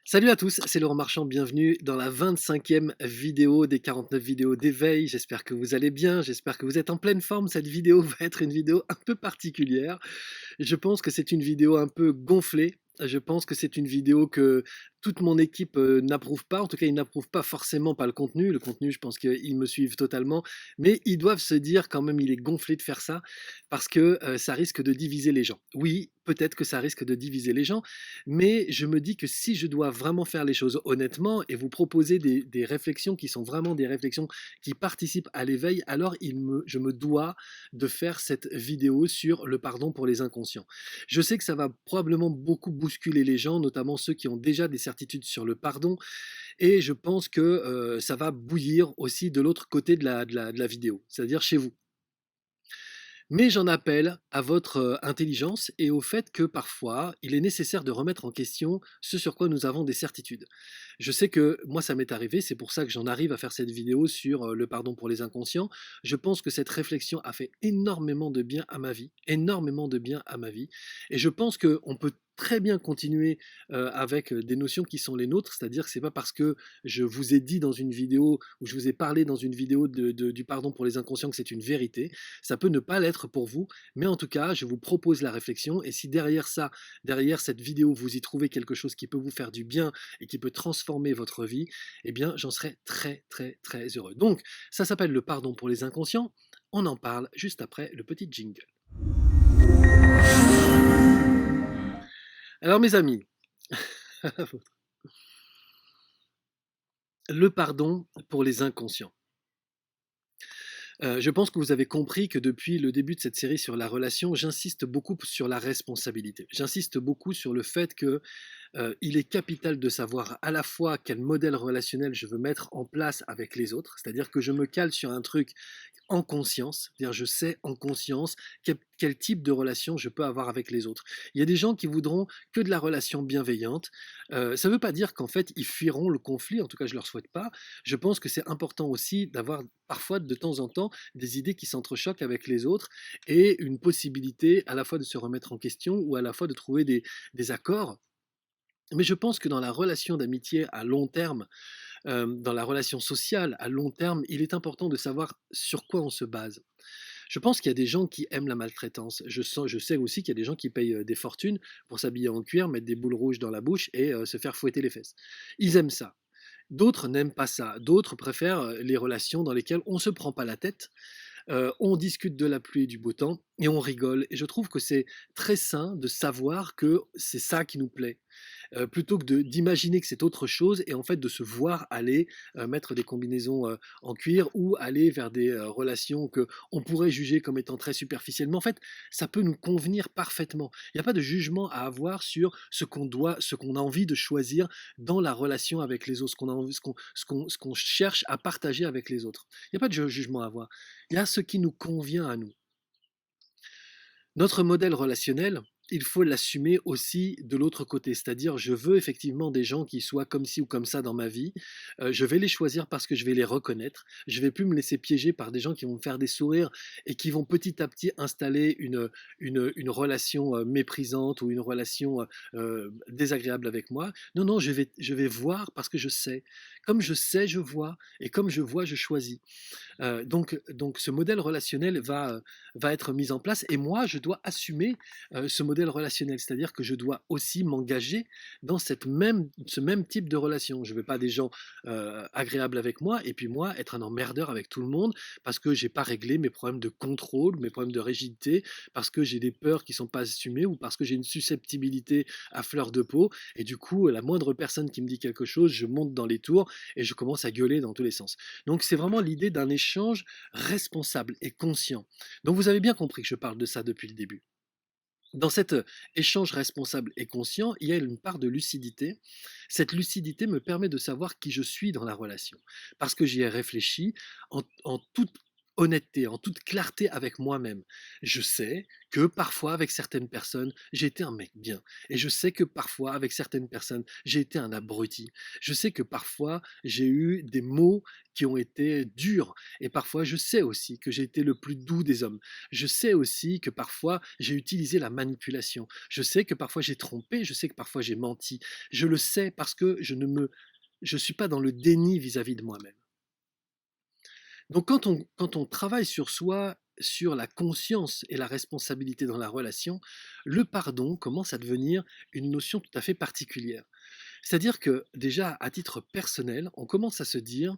Salut à tous, c'est Laurent Marchand, bienvenue dans la 25e vidéo des 49 vidéos d'éveil. J'espère que vous allez bien, j'espère que vous êtes en pleine forme. Cette vidéo va être une vidéo un peu particulière. Je pense que c'est une vidéo un peu gonflée. Je pense que c'est une vidéo que toute mon équipe n'approuve pas. En tout cas, ils n'approuvent pas forcément pas le contenu. Le contenu, je pense qu'ils me suivent totalement. Mais ils doivent se dire quand même, il est gonflé de faire ça parce que ça risque de diviser les gens. Oui, peut-être que ça risque de diviser les gens, mais je me dis que si je dois vraiment faire les choses honnêtement et vous proposer des réflexions qui sont vraiment des réflexions qui participent à l'éveil, alors je me dois de faire cette vidéo sur le pardon pour les inconscients. Je sais que ça va probablement beaucoup bousculer les gens, notamment ceux qui ont déjà des certitudes sur le pardon, et je pense que ça va bouillir aussi de l'autre côté de la vidéo, c'est-à-dire chez vous. Mais j'en appelle à votre intelligence et au fait que parfois, il est nécessaire de remettre en question ce sur quoi nous avons des certitudes. Je sais que moi, ça m'est arrivé, c'est pour ça que j'en arrive à faire cette vidéo sur le pardon pour les inconscients. Je pense que cette réflexion a fait énormément de bien à ma vie, énormément de bien à ma vie. Et je pense qu'on peut très bien continuer avec des notions qui sont les nôtres, c'est-à-dire que c'est pas parce que je vous ai dit dans une vidéo ou je vous ai parlé dans une vidéo du pardon pour les inconscients que c'est une vérité. Ça peut ne pas l'être pour vous, mais en tout cas, je vous propose la réflexion. Et si derrière ça, derrière cette vidéo, vous y trouvez quelque chose qui peut vous faire du bien et qui peut transformer votre vie, eh bien, j'en serais très, très, très heureux. Donc, ça s'appelle le pardon pour les inconscients. On en parle juste après le petit jingle. Alors, mes amis, le pardon pour les inconscients. Je pense que vous avez compris que depuis le début de cette série sur la relation, j'insiste beaucoup sur la responsabilité. J'insiste beaucoup sur le fait que il est capital de savoir à la fois quel modèle relationnel je veux mettre en place avec les autres, c'est-à-dire que je me cale sur un truc en conscience, c'est-à-dire je sais en conscience quel type de relation je peux avoir avec les autres. Il y a des gens qui voudront que de la relation bienveillante. Ça ne veut pas dire qu'en fait ils fuiront le conflit, en tout cas je ne leur souhaite pas. Je pense que c'est important aussi d'avoir parfois de temps en temps des idées qui s'entrechoquent avec les autres et une possibilité à la fois de se remettre en question ou à la fois de trouver des accords. Mais je pense que dans la relation d'amitié à long terme, dans la relation sociale à long terme, il est important de savoir sur quoi on se base. Je pense qu'il y a des gens qui aiment la maltraitance. Je sais aussi qu'il y a des gens qui payent des fortunes pour s'habiller en cuir, mettre des boules rouges dans la bouche et se faire fouetter les fesses. Ils aiment ça. D'autres n'aiment pas ça. D'autres préfèrent les relations dans lesquelles on ne se prend pas la tête, on discute de la pluie et du beau temps et on rigole. Et je trouve que c'est très sain de savoir que c'est ça qui nous plaît. Plutôt que d'imaginer que c'est autre chose et en fait de se voir aller mettre des combinaisons en cuir ou aller vers des relations que on pourrait juger comme étant très superficielles. Mais en fait, ça peut nous convenir parfaitement. Il n'y a pas de jugement à avoir sur ce qu'on a envie de choisir dans la relation avec les autres, ce qu'on a envie, ce qu'on cherche à partager avec les autres. Il n'y a pas de jugement à avoir. Il y a ce qui nous convient à nous. Notre modèle relationnel, il faut l'assumer aussi de l'autre côté, c'est-à-dire je veux effectivement des gens qui soient comme ci ou comme ça dans ma vie, je vais les choisir parce que je vais les reconnaître, je vais plus me laisser piéger par des gens qui vont me faire des sourires et qui vont petit à petit installer une relation méprisante ou une relation désagréable avec moi. Non, non, je vais voir parce que je sais. Comme je sais, je vois, et comme je vois, je choisis. Donc ce modèle relationnel va être mis en place et moi, je dois assumer ce modèle relationnel, c'est-à-dire que je dois aussi m'engager dans ce même type de relation. Je ne veux pas des gens agréables avec moi et puis moi être un emmerdeur avec tout le monde parce que j'ai pas réglé mes problèmes de contrôle, mes problèmes de rigidité, parce que j'ai des peurs qui sont pas assumées ou parce que j'ai une susceptibilité à fleur de peau et du coup la moindre personne qui me dit quelque chose, je monte dans les tours et je commence à gueuler dans tous les sens. Donc c'est vraiment l'idée d'un échange responsable et conscient. Donc vous avez bien compris que je parle de ça depuis le début. Dans cet échange responsable et conscient, il y a une part de lucidité. Cette lucidité me permet de savoir qui je suis dans la relation, parce que j'y ai réfléchi en toute honnêteté, en toute clarté avec moi-même. Je sais que parfois avec certaines personnes, j'ai été un mec bien et je sais que parfois avec certaines personnes, j'ai été un abruti. Je sais que parfois j'ai eu des mots qui ont été durs et parfois je sais aussi que j'ai été le plus doux des hommes. Je sais aussi que parfois j'ai utilisé la manipulation. Je sais que parfois j'ai trompé, je sais que parfois j'ai menti. Je le sais parce que je suis pas dans le déni vis-à-vis de moi-même. Donc quand on travaille sur soi, sur la conscience et la responsabilité dans la relation, le pardon commence à devenir une notion tout à fait particulière. C'est-à-dire que déjà, à titre personnel, on commence à se dire,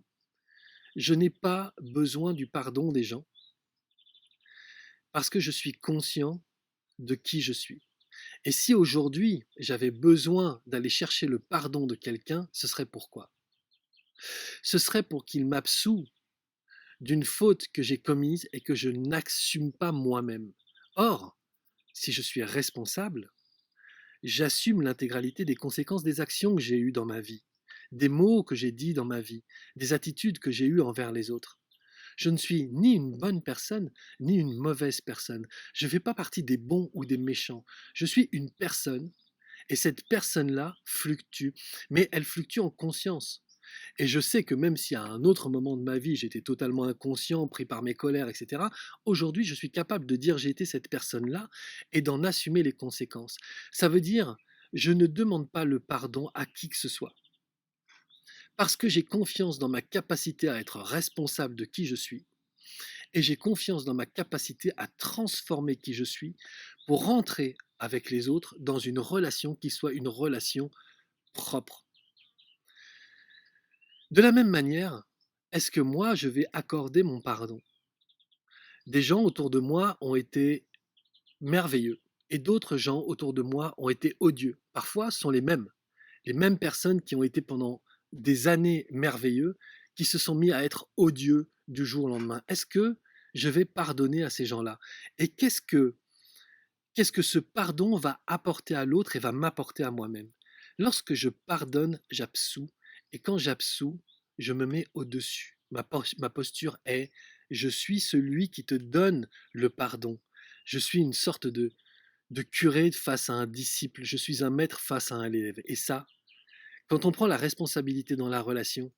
je n'ai pas besoin du pardon des gens parce que je suis conscient de qui je suis. Et si aujourd'hui j'avais besoin d'aller chercher le pardon de quelqu'un, ce serait pourquoi? Ce serait pour qu'il m'absout d'une faute que j'ai commise et que je n'assume pas moi-même. Or, si je suis responsable, j'assume l'intégralité des conséquences des actions que j'ai eues dans ma vie, des mots que j'ai dits dans ma vie, des attitudes que j'ai eues envers les autres. Je ne suis ni une bonne personne, ni une mauvaise personne. Je ne fais pas partie des bons ou des méchants. Je suis une personne, et cette personne-là fluctue, mais elle fluctue en conscience. Et je sais que même si à un autre moment de ma vie, j'étais totalement inconscient, pris par mes colères, etc., aujourd'hui, je suis capable de dire j'ai été cette personne-là et d'en assumer les conséquences. Ça veut dire, je ne demande pas le pardon à qui que ce soit. Parce que j'ai confiance dans ma capacité à être responsable de qui je suis, et j'ai confiance dans ma capacité à transformer qui je suis pour rentrer avec les autres dans une relation qui soit une relation propre. De la même manière, est-ce que moi, je vais accorder mon pardon? Des gens autour de moi ont été merveilleux et d'autres gens autour de moi ont été odieux. Parfois, ce sont les mêmes personnes qui ont été pendant des années merveilleux, qui se sont mis à être odieux du jour au lendemain. Est-ce que je vais pardonner à ces gens-là? Et qu'est-ce que ce pardon va apporter à l'autre et va m'apporter à moi-même? Lorsque je pardonne, j'absous. Et quand j'absous, je me mets au-dessus. Ma posture est, je suis celui qui te donne le pardon. Je suis une sorte de curé face à un disciple. Je suis un maître face à un élève. Et ça, quand on prend la responsabilité dans la relation,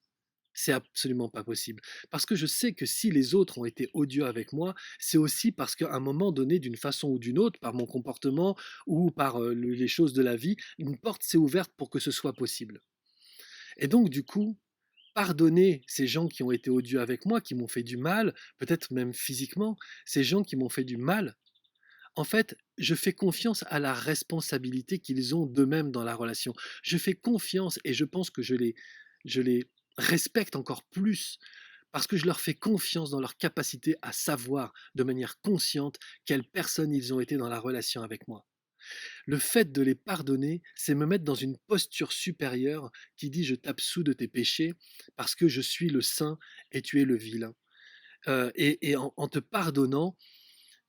c'est absolument pas possible. Parce que je sais que si les autres ont été odieux avec moi, c'est aussi parce qu'à un moment donné, d'une façon ou d'une autre, par mon comportement ou par les choses de la vie, une porte s'est ouverte pour que ce soit possible. Et donc, du coup, pardonner ces gens qui ont été odieux avec moi, qui m'ont fait du mal, peut-être même physiquement, ces gens qui m'ont fait du mal, en fait, je fais confiance à la responsabilité qu'ils ont d'eux-mêmes dans la relation. Je fais confiance et je pense que je les respecte encore plus parce que je leur fais confiance dans leur capacité à savoir de manière consciente quelle personne ils ont été dans la relation avec moi. Le fait de les pardonner, c'est me mettre dans une posture supérieure qui dit je t'absous de tes péchés parce que je suis le saint et tu es le vilain. Et en te pardonnant,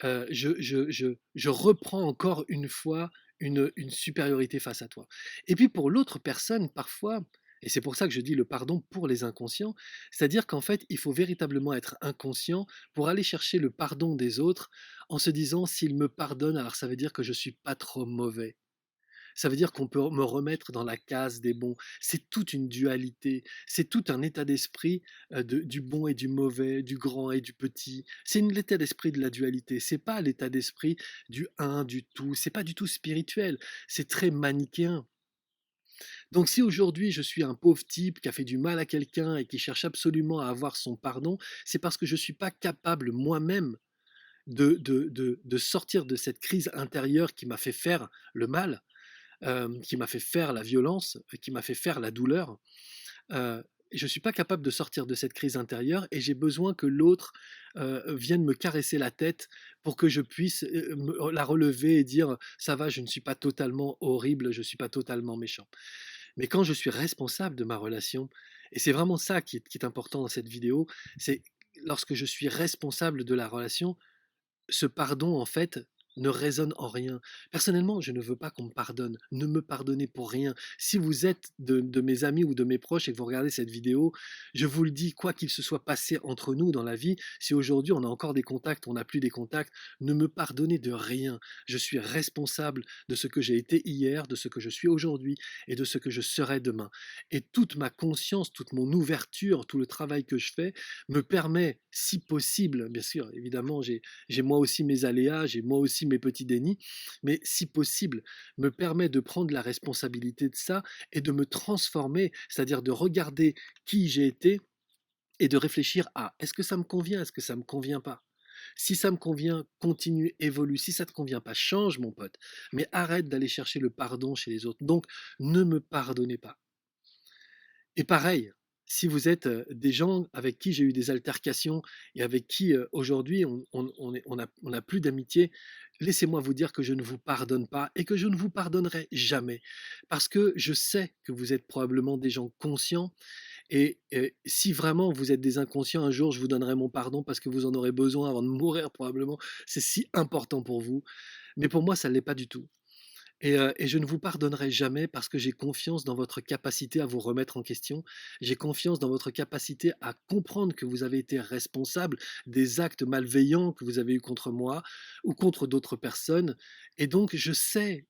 je reprends encore une fois une supériorité face à toi. Et puis pour l'autre personne, parfois, et c'est pour ça que je dis le pardon pour les inconscients, c'est-à-dire qu'en fait, il faut véritablement être inconscient pour aller chercher le pardon des autres en se disant s'ils me pardonnent, alors ça veut dire que je suis pas trop mauvais. Ça veut dire qu'on peut me remettre dans la case des bons. C'est toute une dualité, c'est tout un état d'esprit du bon et du mauvais, du grand et du petit. C'est l'état d'esprit de la dualité. C'est pas l'état d'esprit du un, du tout. C'est pas du tout spirituel. C'est très manichéen. Donc si aujourd'hui je suis un pauvre type qui a fait du mal à quelqu'un et qui cherche absolument à avoir son pardon, c'est parce que je ne suis pas capable moi-même de sortir de cette crise intérieure qui m'a fait faire le mal, qui m'a fait faire la violence, qui m'a fait faire la douleur. Je ne suis pas capable de sortir de cette crise intérieure et j'ai besoin que l'autre vienne me caresser la tête pour que je puisse la relever et dire ça va, je ne suis pas totalement horrible, je ne suis pas totalement méchant. Mais quand je suis responsable de ma relation, et c'est vraiment ça qui est important dans cette vidéo, c'est lorsque je suis responsable de la relation, ce pardon, en fait, ne résonne en rien. Personnellement, je ne veux pas qu'on me pardonne. Ne me pardonnez pour rien. Si vous êtes de mes amis ou de mes proches et que vous regardez cette vidéo, je vous le dis, quoi qu'il se soit passé entre nous dans la vie, si aujourd'hui on a encore des contacts, on n'a plus des contacts, ne me pardonnez de rien. Je suis responsable de ce que j'ai été hier, de ce que je suis aujourd'hui et de ce que je serai demain. Et toute ma conscience, toute mon ouverture, tout le travail que je fais me permet, si possible, bien sûr, évidemment, j'ai moi aussi mes aléas, j'ai moi aussi mes petits dénis, mais si possible, me permet de prendre la responsabilité de ça et de me transformer, c'est-à-dire de regarder qui j'ai été et de réfléchir à est-ce que ça me convient, est-ce que ça me convient pas. Si ça me convient, continue, évolue. Si ça te convient pas, change, mon pote. Mais arrête d'aller chercher le pardon chez les autres. Donc, ne me pardonnez pas. Et pareil, si vous êtes des gens avec qui j'ai eu des altercations et avec qui aujourd'hui on n'a plus d'amitié, laissez-moi vous dire que je ne vous pardonne pas et que je ne vous pardonnerai jamais. Parce que je sais que vous êtes probablement des gens conscients et si vraiment vous êtes des inconscients, un jour je vous donnerai mon pardon parce que vous en aurez besoin avant de mourir probablement. C'est si important pour vous. Mais pour moi, ça ne l'est pas du tout. Et je ne vous pardonnerai jamais parce que j'ai confiance dans votre capacité à vous remettre en question. J'ai confiance dans votre capacité à comprendre que vous avez été responsable des actes malveillants que vous avez eus contre moi ou contre d'autres personnes. Et donc, je sais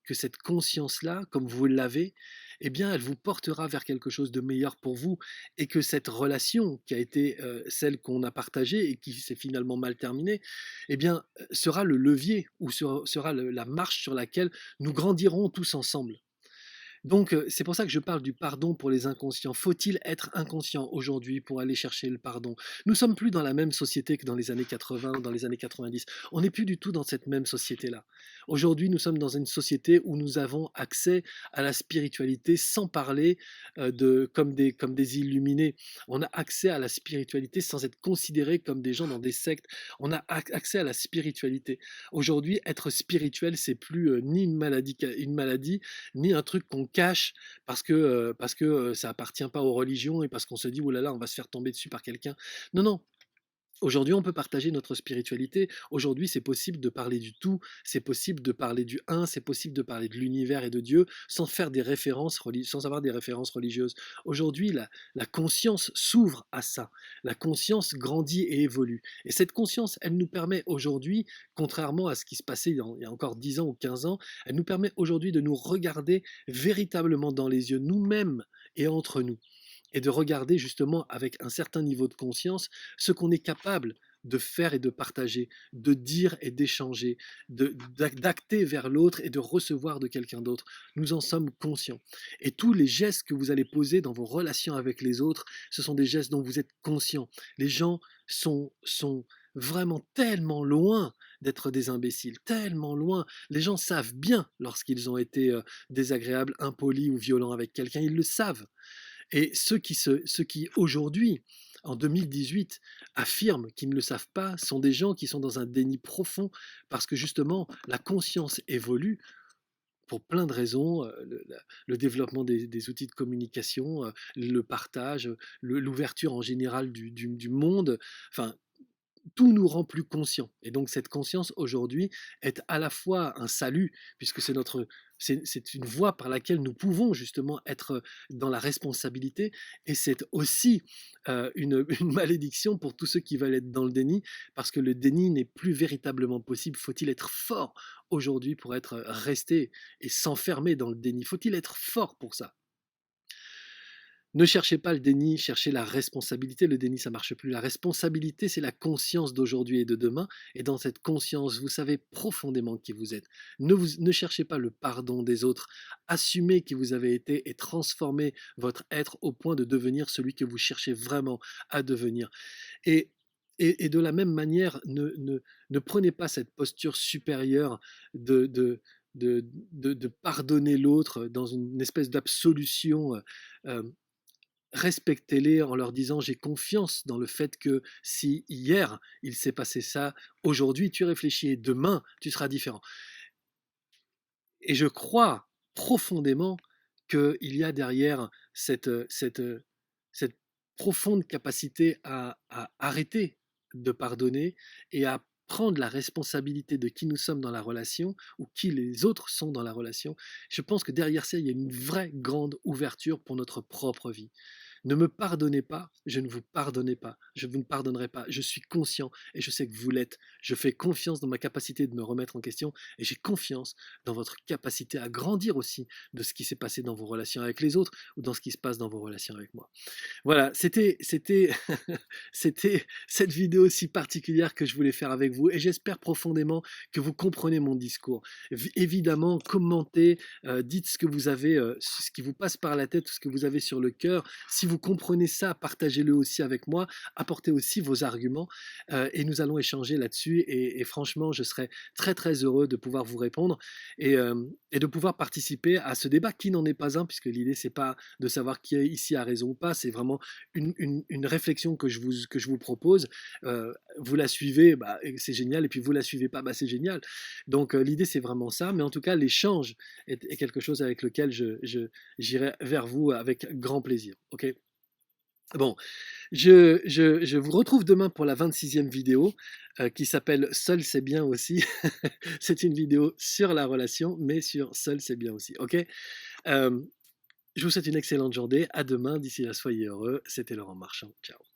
que cette conscience-là, comme vous l'avez, eh bien, elle vous portera vers quelque chose de meilleur pour vous et que cette relation qui a été celle qu'on a partagée et qui s'est finalement mal terminée, eh bien, sera le levier ou sera la marche sur laquelle nous grandirons tous ensemble. Donc, c'est pour ça que je parle du pardon pour les inconscients. Faut-il être inconscient aujourd'hui pour aller chercher le pardon? Nous sommes plus dans la même société que dans les années 80 ou dans les années 90. On n'est plus du tout dans cette même société-là. Aujourd'hui, nous sommes dans une société où nous avons accès à la spiritualité sans parler comme des illuminés. On a accès à la spiritualité sans être considérés comme des gens dans des sectes. On a accès à la spiritualité. Aujourd'hui, être spirituel, c'est plus ni une maladie, ni un truc qu'on cache parce que ça appartient pas aux religions et parce qu'on se dit, oh là là, on va se faire tomber dessus par quelqu'un. Non, non, aujourd'hui, on peut partager notre spiritualité. Aujourd'hui, c'est possible de parler du tout, c'est possible de parler du un, c'est possible de parler de l'univers et de Dieu sans faire des références sans avoir des références religieuses. Aujourd'hui, la conscience s'ouvre à ça. La conscience grandit et évolue. Et cette conscience, elle nous permet aujourd'hui, contrairement à ce qui se passait il y a encore 10 ans ou 15 ans, elle nous permet aujourd'hui de nous regarder véritablement dans les yeux, nous-mêmes et entre nous et de regarder justement avec un certain niveau de conscience ce qu'on est capable de faire et de partager, de dire et d'échanger, d'acter vers l'autre et de recevoir de quelqu'un d'autre. Nous en sommes conscients. Et tous les gestes que vous allez poser dans vos relations avec les autres, ce sont des gestes dont vous êtes conscients. Les gens sont vraiment tellement loin d'être des imbéciles, tellement loin. Les gens savent bien lorsqu'ils ont été désagréables, impolis ou violents avec quelqu'un, ils le savent. Et ceux qui aujourd'hui, en 2018, affirment qu'ils ne le savent pas, sont des gens qui sont dans un déni profond parce que justement, la conscience évolue pour plein de raisons, le développement des outils de communication, le partage, l'ouverture en général du monde, enfin, tout nous rend plus conscients. Et donc cette conscience aujourd'hui est à la fois un salut, puisque c'est une voie par laquelle nous pouvons justement être dans la responsabilité, et c'est aussi une malédiction pour tous ceux qui veulent être dans le déni, parce que le déni n'est plus véritablement possible. Faut-il être fort aujourd'hui pour être resté et s'enfermer dans le déni? Faut-il être fort pour ça? Ne cherchez pas le déni, cherchez la responsabilité. Le déni, ça marche plus. La responsabilité, c'est la conscience d'aujourd'hui et de demain. Et dans cette conscience, vous savez profondément qui vous êtes. Ne cherchez pas le pardon des autres. Assumez qui vous avez été et transformez votre être au point de devenir celui que vous cherchez vraiment à devenir. Et, et de la même manière, ne prenez pas cette posture supérieure de, de, de pardonner l'autre dans une espèce d'absolution. Euh, Respectez-les en leur disant j'ai confiance dans le fait que si hier il s'est passé ça, aujourd'hui tu réfléchis et demain tu seras différent. Et je crois profondément qu'il y a derrière cette profonde capacité à arrêter de pardonner et à prendre la responsabilité de qui nous sommes dans la relation ou qui les autres sont dans la relation, je pense que derrière ça, il y a une vraie grande ouverture pour notre propre vie. Ne me pardonnez pas, je ne vous pardonnez pas, je vous ne pardonnerai pas. Je suis conscient et je sais que vous l'êtes. Je fais confiance dans ma capacité de me remettre en question et j'ai confiance dans votre capacité à grandir aussi de ce qui s'est passé dans vos relations avec les autres ou dans ce qui se passe dans vos relations avec moi. Voilà, c'était cette vidéo si particulière que je voulais faire avec vous et j'espère profondément que vous comprenez mon discours. Évidemment, commentez, dites ce que vous avez, ce qui vous passe par la tête, ce que vous avez sur le cœur. Si vous comprenez ça, partagez-le aussi avec moi, apportez aussi vos arguments et nous allons échanger là-dessus et franchement, je serai très très heureux de pouvoir vous répondre et de pouvoir participer à ce débat qui n'en est pas un, puisque l'idée c'est pas de savoir qui ici a raison ou pas, c'est vraiment une réflexion que je vous propose. Vous la suivez, bah, c'est génial, et puis vous la suivez pas, bah, c'est génial. Donc l'idée c'est vraiment ça, mais en tout cas l'échange est quelque chose avec lequel j'irai vers vous avec grand plaisir. Ok. Bon, je vous retrouve demain pour la 26e vidéo qui s'appelle Seul c'est bien aussi. C'est une vidéo sur la relation, mais sur Seul c'est bien aussi. Ok. Euh, je vous souhaite une excellente journée. À demain. D'ici là, soyez heureux. C'était Laurent Marchand. Ciao.